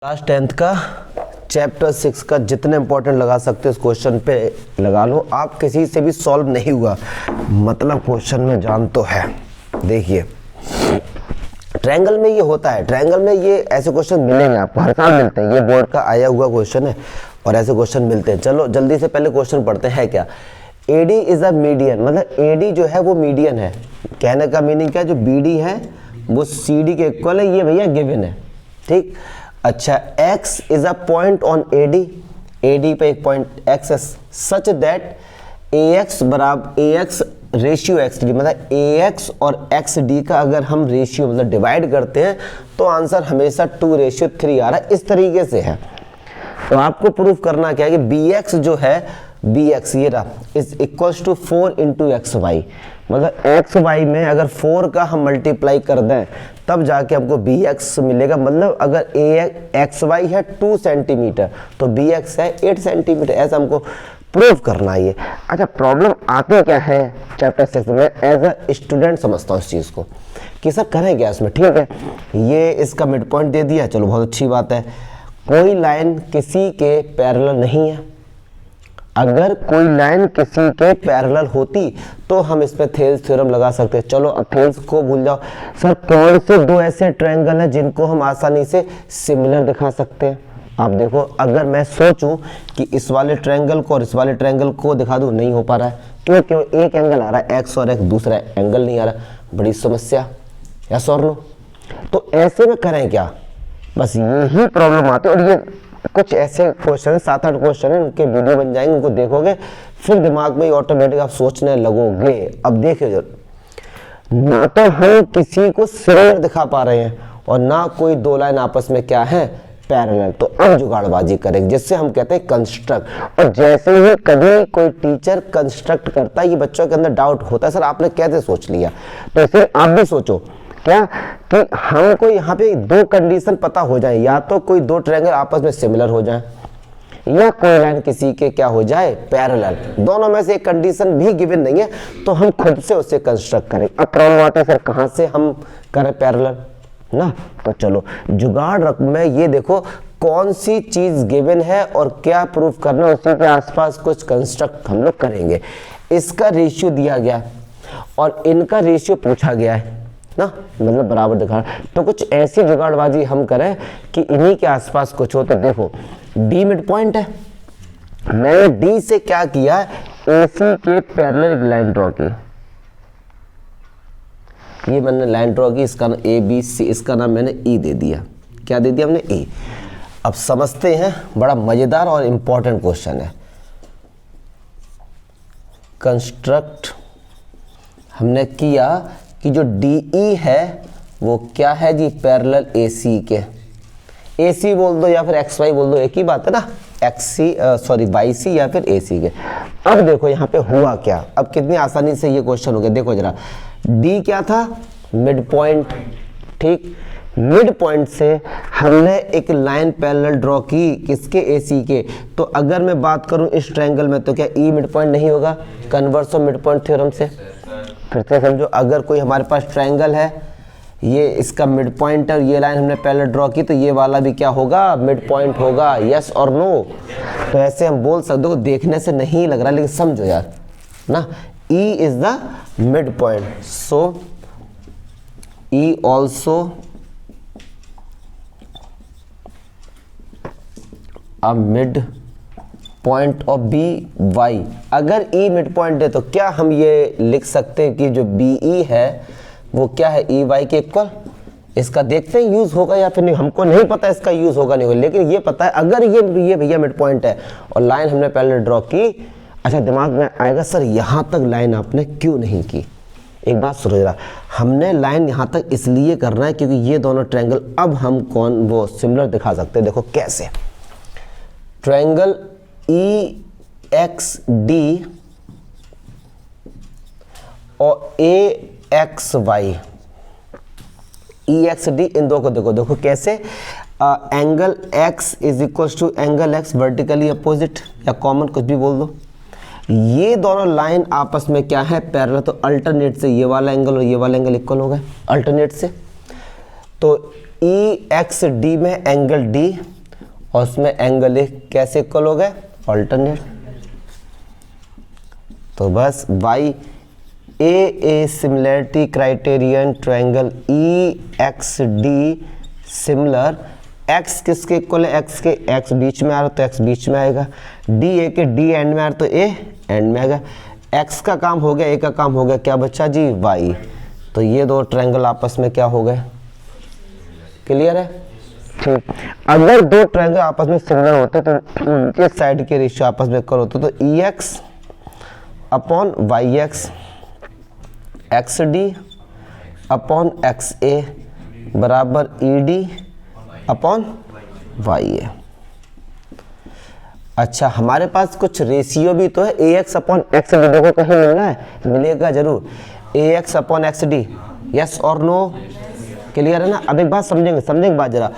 Class 10th का chapter 6 का जितने इंपॉर्टेंट लगा सकते हो इस क्वेश्चन पे लगा लो। आप किसी से भी सॉल्व नहीं हुआ मतलब क्वेश्चन में जान तो है। देखिए ट्रायंगल में ये होता है, ट्रायंगल में ये ऐसे क्वेश्चन मिलेंगे आपको, हर साल मिलते हैं। ये बोर्ड का आया हुआ क्वेश्चन है और ऐसे क्वेश्चन मिलते हैं। चलो जल्दी से पहले क्वेश्चन पढ़ते हैं। क्या AD इज अ मीडियन, मतलब AD जो है वो मीडियन है। कहने का मीनिंग क्या है, जो BD है वो CD के इक्वल है, ये भैया गिवन है। ठीक, अच्छा X is a point on AD पे एक पॉइंट X है सच दैट AX बराबर AX रेशियो XD, मतलब AX और XD का अगर हम रेशियो मतलब डिवाइड करते हैं तो आंसर हमेशा 2:3 आ रहा है। इस तरीके से है। तो आपको प्रूफ करना क्या है कि BX जो है BX ये रहा इज इक्वल्स टू 4 × XY, मतलब XY में अगर 4 का हम मल्टीप्लाई कर दें तब जाके हमको BX मिलेगा। मतलब अगर XY है 2 सेंटीमीटर तो BX है 8 सेंटीमीटर। ऐसा हमको प्रूफ करना है ये। अच्छा प्रॉब्लम आते क्या है चैप्टर 6 में, एज अ स्टूडेंट समझता हूँ इस चीज़ को कि सर करें क्या इसमें। ठीक है, ये इसका मिड पॉइंट दे दिया, चलो बहुत अच्छी बात है। कोई लाइन किसी के पैरेलल नहीं है। अगर कोई लाइन किसी के पैरेलल होती तो हम इस पे थेल्स थ्योरम लगा सकते हैं। चलो अब थेल्स को भूल जाओ। सर कौन से दो ऐसे ट्रायंगल हैं जिनको हम आसानी से सिमिलर दिखा सकते हैं। आप देखो, अगर मैं सोचूं कि इस वाले ट्रायंगल को और इस वाले ट्रायंगल को दिखा दूं, नहीं हो पा रहा है। क्यों एक एंगल आ रहा है X और X, दूसरा एंगल नहीं आ रहा। बड़ी समस्या, यस और नो। तो ऐसे में करें क्या, बस यही प्रॉब्लम आती है। और ये कुछ ऐसे क्वेश्चन 7-8 क्वेश्चन है, उनके वीडियो बन जाएंगे, उनको देखोगे फिर दिमाग में ऑटोमेटिक आप सोचने लगोगे। अब देखिए, ना तो हम किसी को सिमिलर दिखा पा रहे हैं और ना कोई दो लाइन आपस में क्या है पैरेलल। तो अब जुगाड़बाजी करेंगे जिससे हम कहते हैं कंस्ट्रक्ट। और जैसे ही कभी कोई टीचर कंस्ट्रक्ट करता है ये बच्चों के अंदर डाउट होता है, सर आपने कैसे सोच लिया। तो इसे आप भी सोचो क्या कि हमको यहाँ पे दो कंडीशन पता हो जाए, या तो कोई दो ट्रायंगल आपस में सिमिलर हो जाए या कोई लाइन किसी के क्या हो जाए पैरेलल। दोनों में से एक कंडीशन भी गिवन नहीं है तो हम खुद से उसे कंस्ट्रक्ट करें। अब प्रॉब्लम आता है सर कहाँ से हम करें पैरेलल ना। तो चलो जुगाड़ रख में ये देखो कौन सी चीज गिवन है और क्या प्रूफ करना है, उसी के आसपास कुछ कंस्ट्रक्ट हम लोग करेंगे। इसका रेशियो दिया गया और इनका रेशियो पूछा गया है ना, मतलब बराबर दिखा। तो कुछ ऐसी जुगाड़बाजी हम करें कि इन्हीं के आसपास कुछ हो। तो देखो D मिड पॉइंट है, मैंने D से क्या किया, AC के पैरेलल लाइन ड्रॉ की। ये मैंने लाइन ड्रॉ की, इसका नाम ABC, इसका नाम मैंने E दे दिया। क्या दे दिया हमने, E। अब समझते हैं, बड़ा मजेदार और इंपॉर्टेंट क्वेश्चन है। कंस्ट्रक्ट हमने किया कि जो DE है वो क्या है जी, पैरेलल AC के। AC बोल दो या फिर XY बोल दो, एक ही बात है ना, YC या फिर AC के। अब देखो यहाँ पे हुआ क्या, अब कितनी आसानी से ये क्वेश्चन हो गया। देखो जरा, D क्या था, मिड पॉइंट। ठीक, मिड पॉइंट से हमने एक लाइन पैरेलल ड्रॉ की किसके, AC के। तो अगर मैं बात करूं इस ट्रायंगल में तो क्या E मिड पॉइंट नहीं होगा, converse of mid point theorem से। फिर से समझो, अगर कोई हमारे पास ट्रायंगल है, ये इसका मिड पॉइंट है और ये लाइन हमने पहले ड्रॉ की, तो ये वाला भी क्या होगा, मिड पॉइंट होगा। यस और नो। तो ऐसे हम बोल सकते हो, देखने से नहीं लग रहा लेकिन समझो यार ना, E is the mid point, so E also a mid point of BY। अगर E मिड पॉइंट है तो क्या हम ये लिख सकते हैं कि जो BE है वो क्या है, EY के इक्वल। इसका देखते हैं यूज होगा या फिर नहीं, हमको नहीं पता इसका यूज होगा नहीं होगा, लेकिन ये पता है अगर ये भैया मिड पॉइंट है और लाइन हमने पहले ड्रॉ की। अच्छा दिमाग में आएगा सर यहाँ तक लाइन आपने क्यों नहीं की। एक बात सुनो जरा, हमने लाइन यहाँ तक इसलिए करना है क्योंकि ये दोनों ट्रायंगल अब हम वो सिमिलर दिखा सकते हैं। देखो कैसे, ट्रायंगल EXD और AXY, EXD इन दो को देखो कैसे, angle X is equal to angle X vertically opposite या कॉमन कुछ भी बोल दो। ये दोनों लाइन आपस में क्या है, पैरेलल। तो अल्टरनेट से ये वाला एंगल और ये वाला एंगल इक्वल हो गए अल्टरनेट से। तो ई एक्स डी में एंगल डी और उसमें एंगल ए कैसे इक्वल हो गए, ऑल्टरनेट। तो बस by A similarity criterion triangle E x D similar, x किसके इक्वल है, एक्स के, एक्स बीच में आ रहा तो एक्स बीच में आएगा, डी ए के डी एंड में आ रहा तो ए एंड में आएगा, एक्स का काम हो गया, ए का काम हो गया, क्या बच्चा जी, वाई। तो ये दो ट्रायंगल आपस में क्या हो गए, क्लियर है। ठीक, अगर दो ट्रायंगल आपस में सिमिलर होते तो उनके साइड के रेशियो आपस में इक्वल होते, तो E X upon Y X X D upon X A बराबर E D upon Y A. अच्छा, हमारे पास कुछ रेशियो भी तो है, A X upon X D, देखो कहीं मिलना है, मिलेगा जरूर, A X upon X D, yes और नो, क्लियर है ना। अब एक बात समझेंगे बात जरा,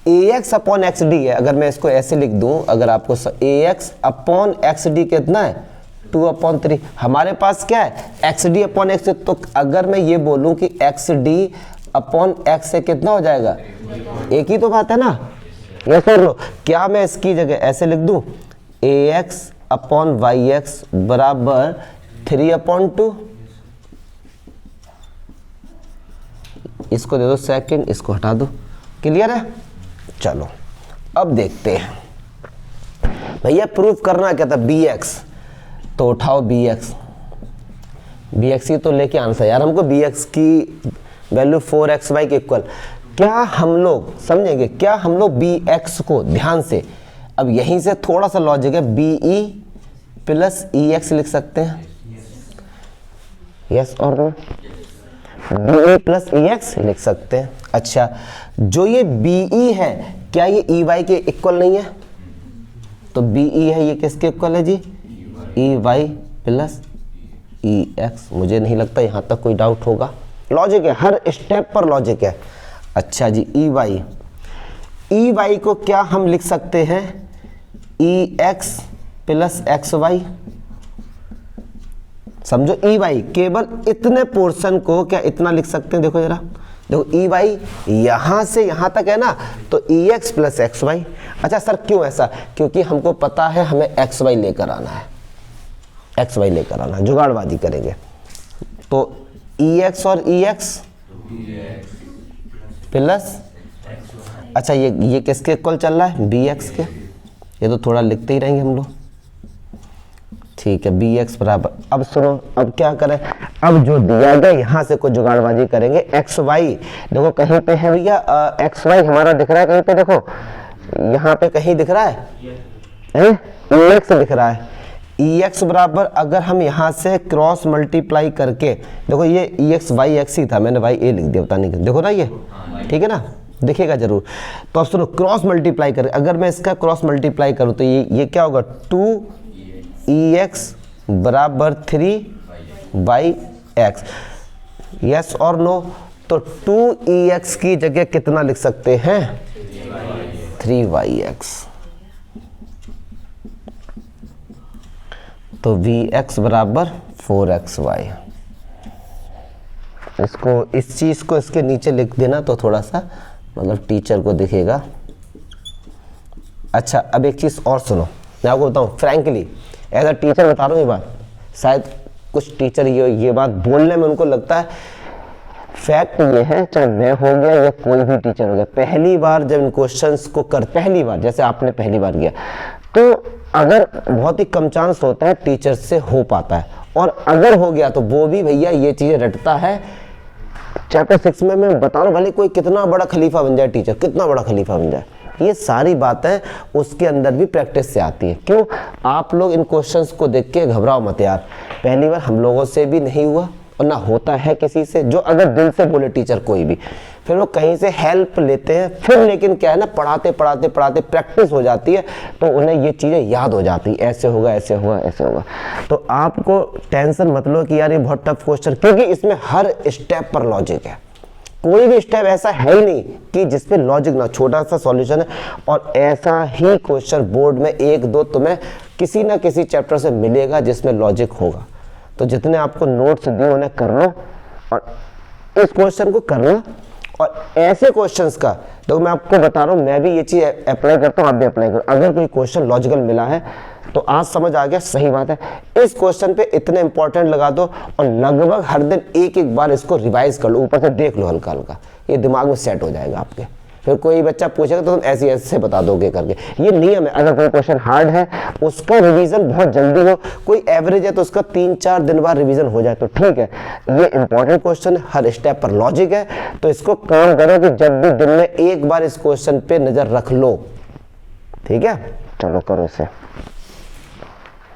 A X upon X D है, अगर मैं इसको ऐसे लिख दूं, अगर आपको ए एक्स अपॉन एक्स डी कितना है, 2/3, हमारे पास क्या है, एक्स डी अपॉन एक्स, तो अगर मैं ये बोलूं कि एक्स डी अपॉन एक्स से कितना हो जाएगा, एक ही तो बात है ना, ये सुन लो, क्या मैं इसकी जगह ऐसे लिख दूं, ए एक्स अपॉन वाई एक्स बराबर 3/2, इसको दे दो सेकंड, इसको हटा दो, क्लियर है। चलो अब देखते हैं, भैया प्रूफ करना क्या था, बी एक्स, तो उठाओ बी एक्स ही तो लेके आना था यार हमको, बी एक्स की वैल्यू 4xy के इक्वल। क्या हम लोग समझेंगे, क्या हम लोग बी एक्स को ध्यान से, अब यहीं से थोड़ा सा लॉजिक है, बी ई प्लस ई एक्स लिख सकते हैं, यस और नो, बी ई प्लस ई एक्स लिख सकते हैं। अच्छा, जो ये बी ई है, क्या ये ई वाई के इक्वल नहीं है, तो बी ई है, ये किसके इक्वल है जी, ई वाई प्लस ई एक्स। मुझे नहीं लगता यहाँ तक कोई डाउट होगा, लॉजिक है, हर स्टेप पर लॉजिक है। अच्छा जी, ई वाई को क्या हम लिख सकते हैं, ई एक्स प्लस एक्स वाई, समझो ई वाई, केवल इतने पोर्शन को क्या इतना लिख सकते हैं, देखो जरा, देखो ई वाई यहां से यहां तक है ना, तो E x plus x Y. अच्छा सर क्यों ऐसा, क्योंकि हमको पता है हमें एक्स वाई लेकर आना है, एक्स वाई लेकर आना है, जुगाड़बाजी करेंगे, तो ई एक्स और ई एक्स प्लस, अच्छा ये किसके इक्वल चल रहा है, बी एक्स के, ये तो थोड़ा लिखते ही रहेंगे हम लोग, ठीक है, बी एक्स बराबर, अब सुनो, अब क्या करें, अब जो दिया गया यहाँ से कुछ जुगाड़बाजी करेंगे, एक्स वाई, देखो कहीं पे है भैया, एक्स वाई हमारा दिख रहा है कहीं पे, देखो यहाँ पे कहीं दिख रहा है, ई एक्स दिख रहा है, ई एक्स बराबर, अगर हम यहाँ से क्रॉस मल्टीप्लाई करके, देखो ये ई एक्स वाई एक्स ही था, मैंने वाई ए लिख दिया, पता नहीं, देखो ना ये, ठीक है ना, दिखेगा जरूर। तो अब सुनो, क्रॉस मल्टीप्लाई कर, अगर मैं इसका क्रॉस मल्टीप्लाई करूँ तो ये क्या होगा, 2EX बराबर 3YX, यस और नो, तो 2EX की जगह कितना लिख सकते हैं, 3YX, तो VX बराबर 4XY। इसको, इस चीज को इसके नीचे लिख देना तो थोड़ा सा मतलब टीचर को दिखेगा। अच्छा, अब एक चीज और सुनो, मैं आपको बताऊं फ्रैंकली, एज अ टीचर बता रहा हूँ ये बात, शायद कुछ टीचर ये बात बोलने में उनको लगता है, फैक्ट ये है, चाहे मैं हो गया या कोई भी टीचर हो गया, पहली बार जब इन क्वेश्चंस को पहली बार, जैसे आपने पहली बार किया, तो अगर बहुत ही कम चांस होता है टीचर से हो पाता है, और अगर हो गया तो वो भी भैया ये चीजें रटता है। चैप्टर 6 में मैं बता रहा हूँ, भले कोई कितना बड़ा खलीफा बन जाए टीचर, कितना बड़ा खलीफा बन जाए, ये सारी बातें उसके अंदर भी प्रैक्टिस से आती है। क्यों, आप लोग इन क्वेश्चंस को देख के घबराओ मत यार, पहली बार हम लोगों से भी नहीं हुआ और ना होता है किसी से, जो अगर दिल से बोले टीचर कोई भी, फिर वो कहीं से हेल्प लेते हैं, फिर लेकिन क्या है ना, पढ़ाते पढ़ाते पढ़ाते प्रैक्टिस हो जाती है, तो उन्हें ये चीज़ें याद हो जाती, ऐसे होगा ऐसे होगा ऐसे होगा। तो आपको टेंशन मत लो कि यार ये बहुत टफ क्वेश्चन, क्योंकि इसमें हर स्टेप पर लॉजिक है, कोई भी स्टेप ऐसा है ही नहीं कि जिसपे लॉजिक ना, छोटा सा सॉल्यूशन है, और ऐसा ही क्वेश्चन बोर्ड में एक दो तुम्हें किसी ना किसी चैप्टर से मिलेगा जिसमें लॉजिक होगा। तो जितने आपको नोट्स दिए उन्हें कर लो और इस क्वेश्चन को कर लो, और ऐसे क्वेश्चंस का तो मैं आपको बता रहा हूं, मैं भी ये चीज अप्लाई करता हूं, आप भी अप्लाई करो। अगर कोई क्वेश्चन लॉजिकल मिला है तो आज समझ आ गया, सही बात है, इस क्वेश्चन पे इतने इंपॉर्टेंट लगा दो और लगभग हर दिन एक एक बार इसको रिवाइज कर लो, ऊपर से देख लो हल्का हल्का, ये दिमाग में सेट हो जाएगा आपके। फिर कोई बच्चा पूछेगा तो तुम ऐसे ऐसे बता दोगे करके, ये नियम है। अगर कोई क्वेश्चन हार्ड है उसका रिवीजन बहुत जल्दी हो, कोई एवरेज है तो उसका 3-4 दिन बाद रिवीजन हो जाए तो ठीक है। ये इंपॉर्टेंट क्वेश्चन है, हर स्टेप पर लॉजिक है, तो इसको काम करो कि जब भी दिन में एक बार इस क्वेश्चन पे नजर रख लो, ठीक है। चलो करो इसे।